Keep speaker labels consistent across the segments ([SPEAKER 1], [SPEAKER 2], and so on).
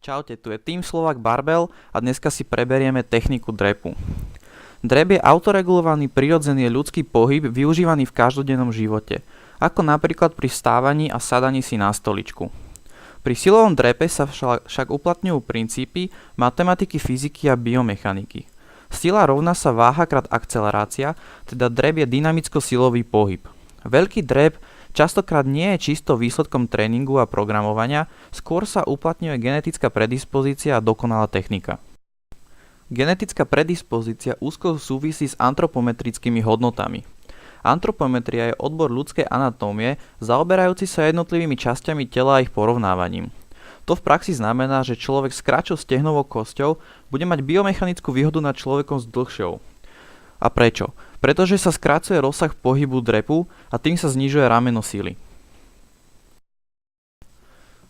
[SPEAKER 1] Čaute, tu je Tým Slovak Barbel a dneska si preberieme techniku drepu. Drep je autoregulovaný prirodzený ľudský pohyb využívaný v každodennom živote, ako napríklad pri vstávaní a sadaní si na stoličku. Pri silovom drepe sa však uplatňujú princípy matematiky, fyziky a biomechaniky. Sila rovná sa váha krát akcelerácia, teda drep je dynamicko-silový pohyb. Veľký drep častokrát nie je čisto výsledkom tréningu a programovania, skôr sa uplatňuje genetická predispozícia a dokonalá technika. Genetická predispozícia úzko súvisí s antropometrickými hodnotami. Antropometria je odbor ľudskej anatómie, zaoberajúci sa jednotlivými časťami tela a ich porovnávaním. To v praxi znamená, že človek s kratšou stehnovou kosťou bude mať biomechanickú výhodu nad človekom s dlhšou. A prečo? Pretože sa skracuje rozsah pohybu drepu a tým sa znižuje rameno síly.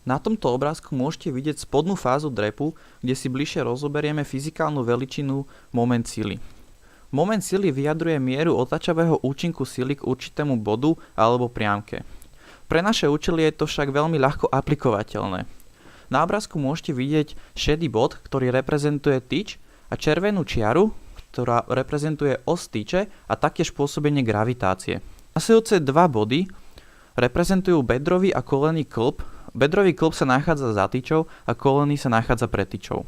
[SPEAKER 1] Na tomto obrázku môžete vidieť spodnú fázu drepu, kde si bližšie rozoberieme fyzikálnu veličinu moment síly. Moment síly vyjadruje mieru otáčavého účinku síly k určitému bodu alebo priamke. Pre naše účely je to však veľmi ľahko aplikovateľné. Na obrázku môžete vidieť šedý bod, ktorý reprezentuje tyč, a červenú čiaru, ktorá reprezentuje os tyče a taktiež pôsobenie gravitácie. Nasledujúce dva body reprezentujú bedrový a kolenný kĺb. Bedrový kĺb sa nachádza za tyčou a kolenný sa nachádza pred tyčou.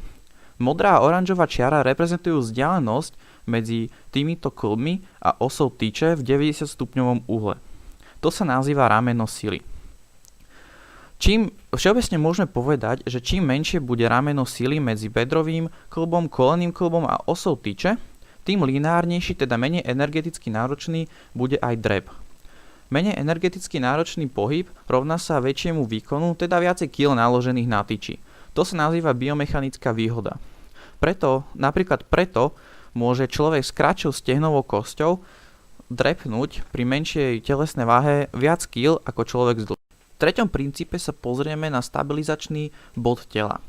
[SPEAKER 1] Modrá a oranžová čiara reprezentujú vzdialenosť medzi týmito kĺbmi a osou tyče v 90 stupňovom uhle. To sa nazýva rameno sily. Všeobecne môžeme povedať, že čím menšie bude rameno sily medzi bedrovým kĺbom, kolenným kĺbom a osou tyče, tým lineárnejší, teda menej energeticky náročný, bude aj drep. Menej energeticky náročný pohyb rovná sa väčšiemu výkonu, teda viacej kíl naložených na tyči. To sa nazýva biomechanická výhoda. Napríklad preto môže človek s kratšou stehnovou kosťou drepnúť pri menšej telesnej váhe viac kíl ako človek s dlhšou. V treťom princípe sa pozrieme na stabilizačný bod tela.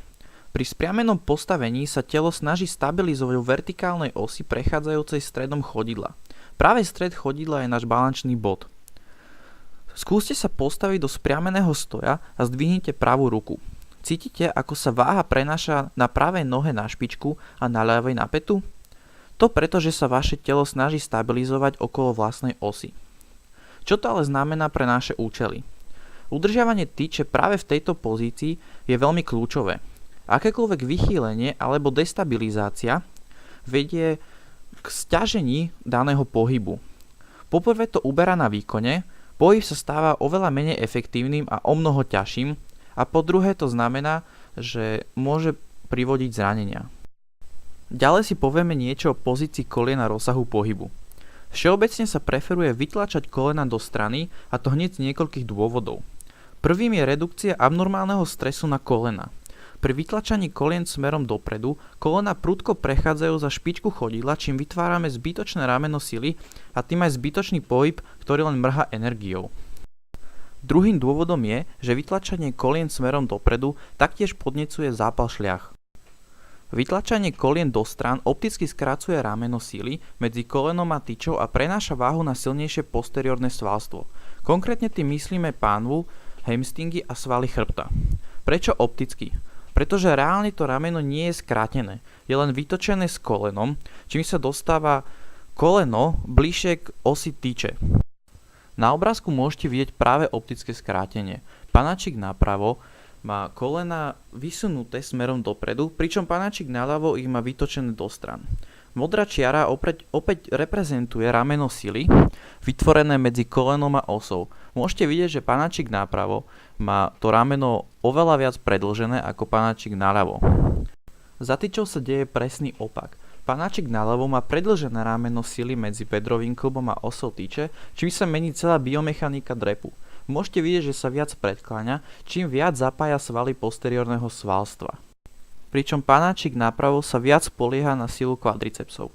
[SPEAKER 1] Pri spriamenom postavení sa telo snaží stabilizovať v vertikálnej osi prechádzajúcej stredom chodidla. Práve stred chodidla je náš balančný bod. Skúste sa postaviť do spriameného stoja a zdvihnite pravú ruku. Cítite, ako sa váha prenáša na pravej nohe na špičku a na ľavej na pätu? To preto, že sa vaše telo snaží stabilizovať okolo vlastnej osy. Čo to ale znamená pre naše účely? Udržiavanie tyče práve v tejto pozícii je veľmi kľúčové. Akékoľvek vychýlenie alebo destabilizácia vedie k sťažení daného pohybu. Poprvé to uberá na výkone, pohyb sa stáva oveľa menej efektívnym a omnoho ťažším, a po druhé to znamená, že môže privodiť zranenia. Ďalej si povieme niečo o pozícii kolien a rozsahu pohybu. Všeobecne sa preferuje vytlačať kolena do strany, a to hneď z niekoľkých dôvodov. Prvým je redukcia abnormálneho stresu na kolena. Pri vytlačaní kolien smerom dopredu kolena prudko prechádzajú za špičku chodidla, čím vytvárame zbytočné rameno sily a tým aj zbytočný pohyb, ktorý len mrhá energiou. Druhým dôvodom je, že vytlačanie kolien smerom dopredu taktiež podnecuje zápal šľach. Vytlačanie kolien do strán opticky skracuje rameno sily medzi kolenom a tyčou a prenáša váhu na silnejšie posteriorné svalstvo. Konkrétne tým myslíme pánvu, hamstringy a svaly chrbta. Prečo opticky? Pretože reálne to rameno nie je skrátené, je len vytočené s kolenom, čím sa dostáva koleno bližšie k osi tyče. Na obrázku môžete vidieť práve optické skrátenie. Panáčik napravo má kolena vysunuté smerom dopredu, pričom panáčik naľavo ich má vytočené do stran. Modrá čiara opäť reprezentuje rameno sily, vytvorené medzi kolenom a osou. Môžete vidieť, že panáčik napravo má to rameno oveľa viac predĺžené ako panáčik naľavo. Za tyčou sa deje presný opak. Panáčik naľavo má predĺžené rameno sily medzi bedrovým kĺbom a osou tyče, čím sa mení celá biomechanika drepu. Môžete vidieť, že sa viac predkláňa, čím viac zapája svaly posteriorného svalstva. Pričom panáčik napravo sa viac spolieha na silu kvadricepsov.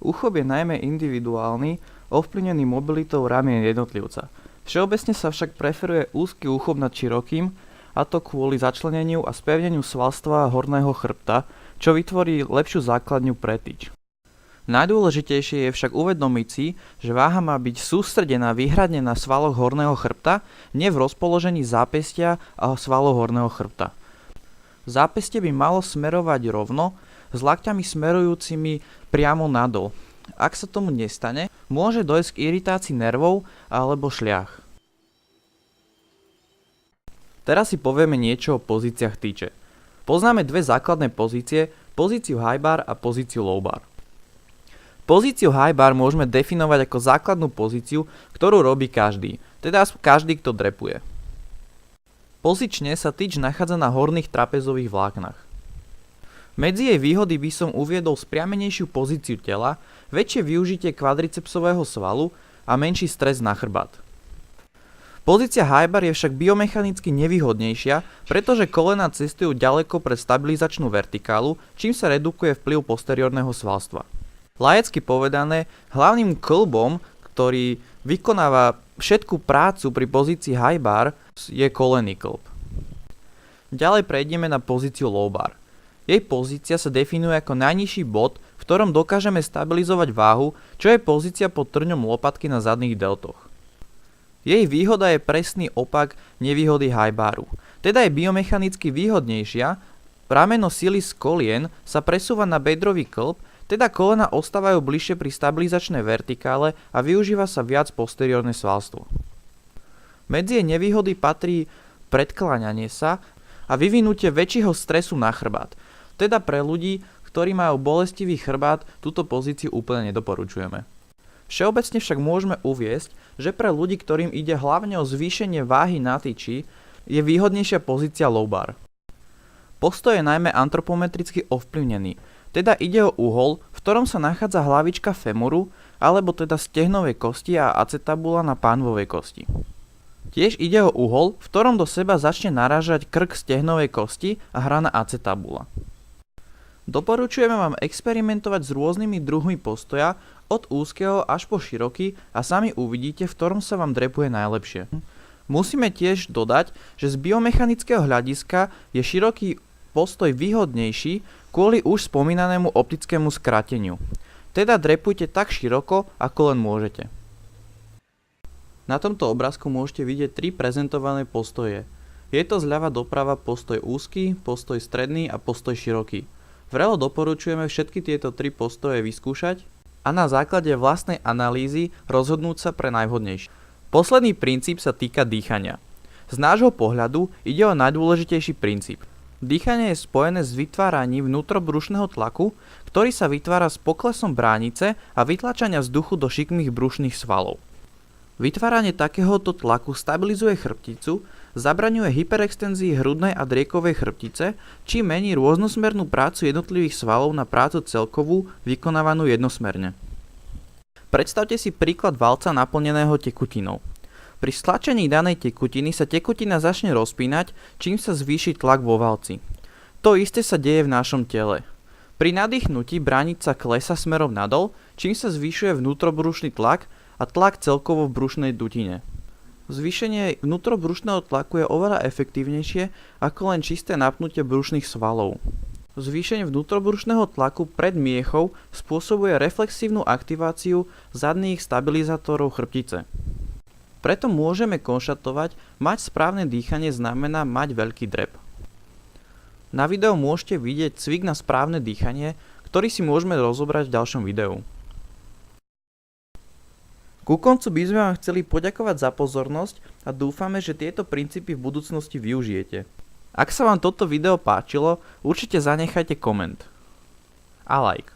[SPEAKER 1] Úchop je najmä individuálny, ovplyvnený mobilitou ramien jednotlivca. Všeobecne sa však preferuje úzky úchop nad širokým, a to kvôli začleneniu a spevneniu svalstva horného chrbta, čo vytvorí lepšiu základňu pre tyč. Najdôležitejšie je však uvedomiť si, že váha má byť sústredená výhradne na svaloch horného chrbta, nie v rozpoložení zápestia a svalov horného chrbta. Zápestie by malo smerovať rovno, s lakťami smerujúcimi priamo nadol. Ak sa tomu nestane, môže dojsť k iritácii nervov alebo šliach. Teraz si povieme niečo o pozíciách tyče. Poznáme dve základné pozície, pozíciu high bar a pozíciu low bar. Pozíciu high bar môžeme definovať ako základnú pozíciu, ktorú robí každý, teda každý, kto drepuje. Pozične sa tyč nachádza na horných trapezových vláknach. Medzi jej výhody by som uviedol spriamenejšiu pozíciu tela, väčšie využitie kvadricepsového svalu a menší stres na chrbát. Pozícia high bar je však biomechanicky nevýhodnejšia, pretože kolená cestujú ďaleko pred stabilizačnú vertikálu, čím sa redukuje vplyv posteriorného svalstva. Laicky povedané, hlavným kĺbom, ktorý vykonáva všetku prácu pri pozícii high bar, je kolenný kĺb. Ďalej prejdeme na pozíciu low bar. Jej pozícia sa definuje ako najnižší bod, v ktorom dokážeme stabilizovať váhu, čo je pozícia pod trňom lopatky na zadných deltoch. Jej výhoda je presný opak nevýhody high baru, teda je biomechanicky výhodnejšia, rameno sily z kolien sa presúva na bedrový kĺb, teda kolena ostávajú bližšie pri stabilizačnej vertikále a využíva sa viac posteriorné svalstvo. Medzi jej nevýhody patrí predkláňanie sa a vyvinutie väčšieho stresu na chrbát, teda pre ľudí, ktorí majú bolestivý chrbát, túto pozíciu úplne nedoporučujeme. Všeobecne však môžeme uviesť, že pre ľudí, ktorým ide hlavne o zvýšenie váhy na tyči, je výhodnejšia pozícia low bar. Postoj je najmä antropometricky ovplyvnený, teda ide o uhol, v ktorom sa nachádza hlavička femuru, alebo teda stehnovej kosti a acetabula na pánvovej kosti. Tiež ide o uhol, v ktorom do seba začne narážať krk stehnovej kosti a hrana acetabula. Doporučujeme vám experimentovať s rôznymi druhmi postoja, od úzkeho až po široký a sami uvidíte, v ktorom sa vám drepuje najlepšie. Musíme tiež dodať, že z biomechanického hľadiska je široký postoj výhodnejší kvôli už spomínanému optickému skráteniu. Teda drepujte tak široko, ako len môžete. Na tomto obrázku môžete vidieť 3 prezentované postoje. Je to zľava doprava postoj úzky, postoj stredný a postoj široký. Vrelo doporučujeme všetky tieto 3 postoje vyskúšať a na základe vlastnej analýzy rozhodnúť sa pre najvhodnejší. Posledný princíp sa týka dýchania. Z nášho pohľadu ide o najdôležitejší princíp. Dýchanie je spojené s vytváraním vnútrobrušného tlaku, ktorý sa vytvára s poklesom bránice a vytlačania vzduchu do šikmých brušných svalov. Vytváranie takéhoto tlaku stabilizuje chrbticu, zabraňuje hyperextenzii hrudnej a driekovej chrbtice, či mení rôznosmernú prácu jednotlivých svalov na prácu celkovú, vykonávanú jednosmerne. Predstavte si príklad valca naplneného tekutinou. Pri stlačení danej tekutiny sa tekutina začne rozpínať, čím sa zvýši tlak vo valci. To isté sa deje v našom tele. Pri nadýchnutí bránica klesa smerom nadol, čím sa zvyšuje vnútrobrušný tlak a tlak celkovo v brušnej dutine. Zvýšenie vnútrobrušného tlaku je oveľa efektívnejšie ako len čisté napnutie brušných svalov. Zvýšenie vnútrobrušného tlaku pred miechou spôsobuje reflexívnu aktiváciu zadných stabilizátorov chrbtice. Preto môžeme konštatovať, mať správne dýchanie znamená mať veľký drep. Na videu môžete vidieť cvik na správne dýchanie, ktorý si môžeme rozobrať v ďalšom videu. Ku koncu by sme vám chceli poďakovať za pozornosť a dúfame, že tieto princípy v budúcnosti využijete. Ak sa vám toto video páčilo, určite zanechajte koment a like.